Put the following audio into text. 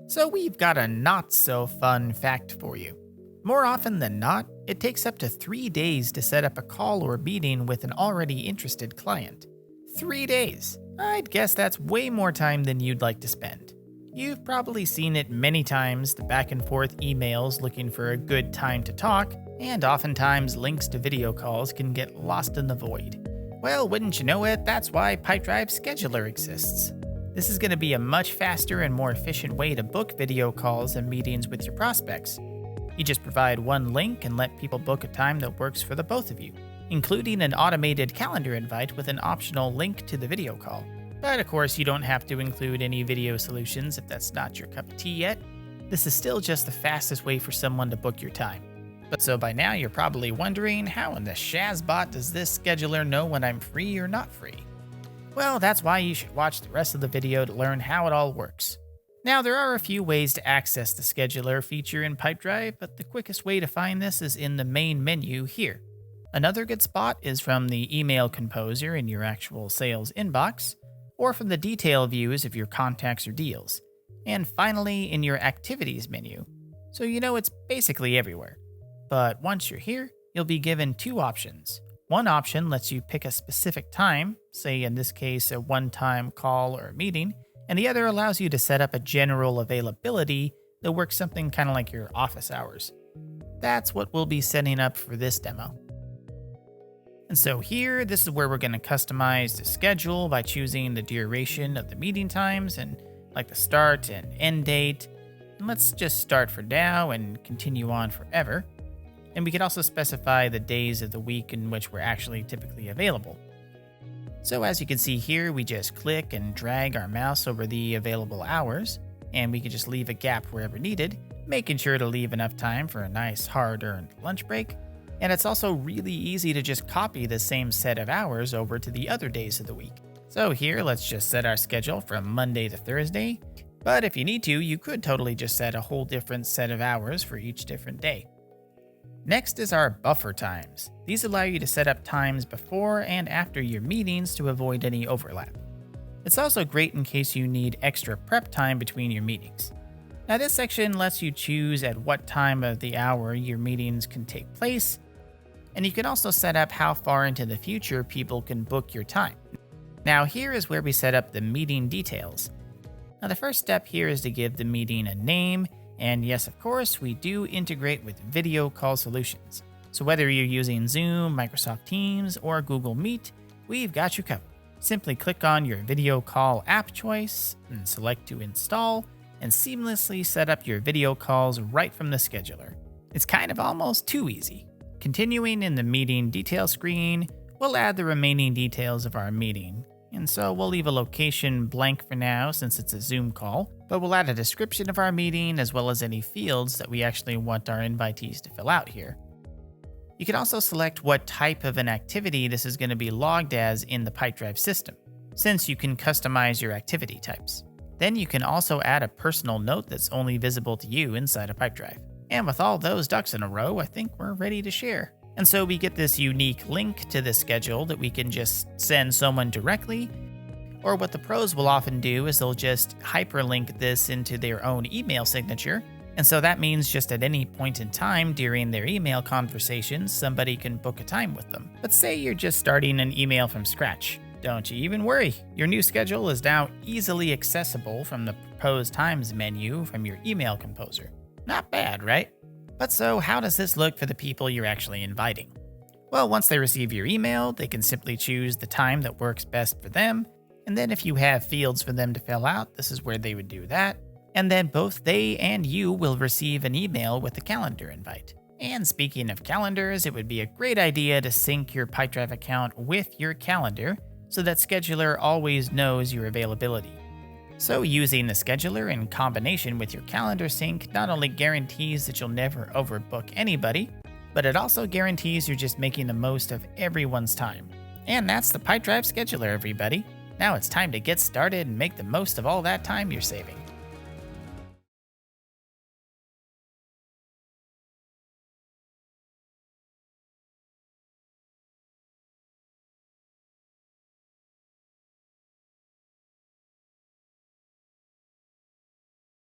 So we've got a not so fun fact for you. More often than not, it takes up to 3 days to set up a call or meeting with an already interested client. 3 days. I'd guess that's way more time than you'd like to spend. You've probably seen it many times, the back and forth emails looking for a good time to talk, and oftentimes links to video calls can get lost in the void. Well, wouldn't you know it, that's why PipeDrive Scheduler exists. This is going to be a much faster and more efficient way to book video calls and meetings with your prospects. You just provide one link and let people book a time that works for the both of you, including an automated calendar invite with an optional link to the video call. But of course, you don't have to include any video solutions if that's not your cup of tea yet. This is still just the fastest way for someone to book your time. But so by now, you're probably wondering, how in the Shazbot does this scheduler know when I'm free or not free? Well, that's why you should watch the rest of the video to learn how it all works. Now, there are a few ways to access the scheduler feature in PipeDrive, but the quickest way to find this is in the main menu here. Another good spot is from the email composer in your actual sales inbox, or from the detail views of your contacts or deals. And finally, in your activities menu. So you know it's basically everywhere. But once you're here, you'll be given two options. One option lets you pick a specific time, say in this case a one-time call or meeting, and the other allows you to set up a general availability that works something kind of like your office hours. That's what we'll be setting up for this demo. And so here, this is where we're going to customize the schedule by choosing the duration of the meeting times and like the start and end date. And let's just start for now and continue on forever. And we can also specify the days of the week in which we're actually typically available. So as you can see here, we just click and drag our mouse over the available hours, and we can just leave a gap wherever needed, making sure to leave enough time for a nice hard-earned lunch break. And it's also really easy to just copy the same set of hours over to the other days of the week. So here, let's just set our schedule from Monday to Thursday. But if you need to, you could totally just set a whole different set of hours for each different day. Next is our buffer times. These allow you to set up times before and after your meetings to avoid any overlap. It's also great in case you need extra prep time between your meetings. Now this section lets you choose at what time of the hour your meetings can take place, and you can also set up how far into the future people can book your time. Now here is where we set up the meeting details. Now the first step here is to give the meeting a name. And yes, of course, we do integrate with video call solutions. So whether you're using Zoom, Microsoft Teams, or Google Meet, we've got you covered. Simply click on your video call app choice and select to install, and seamlessly set up your video calls right from the scheduler. It's kind of almost too easy. Continuing in the meeting detail screen, we'll add the remaining details of our meeting. And so we'll leave a location blank for now since it's a Zoom call, but we'll add a description of our meeting as well as any fields that we actually want our invitees to fill out here. You can also select what type of an activity this is going to be logged as in the PipeDrive system, since you can customize your activity types. Then you can also add a personal note that's only visible to you inside of PipeDrive. And with all those ducks in a row, I think we're ready to share. And so we get this unique link to the schedule that we can just send someone directly, or what the pros will often do is they'll just hyperlink this into their own email signature. And so that means just at any point in time during their email conversations, somebody can book a time with them. But say you're just starting an email from scratch. Don't you even worry. Your new schedule is now easily accessible from the proposed times menu from your email composer. Not bad, right? But so how does this look for the people you're actually inviting? Well, once they receive your email, they can simply choose the time that works best for them. And then if you have fields for them to fill out, this is where they would do that. And then both they and you will receive an email with a calendar invite. And speaking of calendars, it would be a great idea to sync your PipeDrive account with your calendar so that Scheduler always knows your availability. So using the scheduler in combination with your calendar sync not only guarantees that you'll never overbook anybody, but it also guarantees you're just making the most of everyone's time. And that's the PipeDrive scheduler, everybody. Now it's time to get started and make the most of all that time you're saving.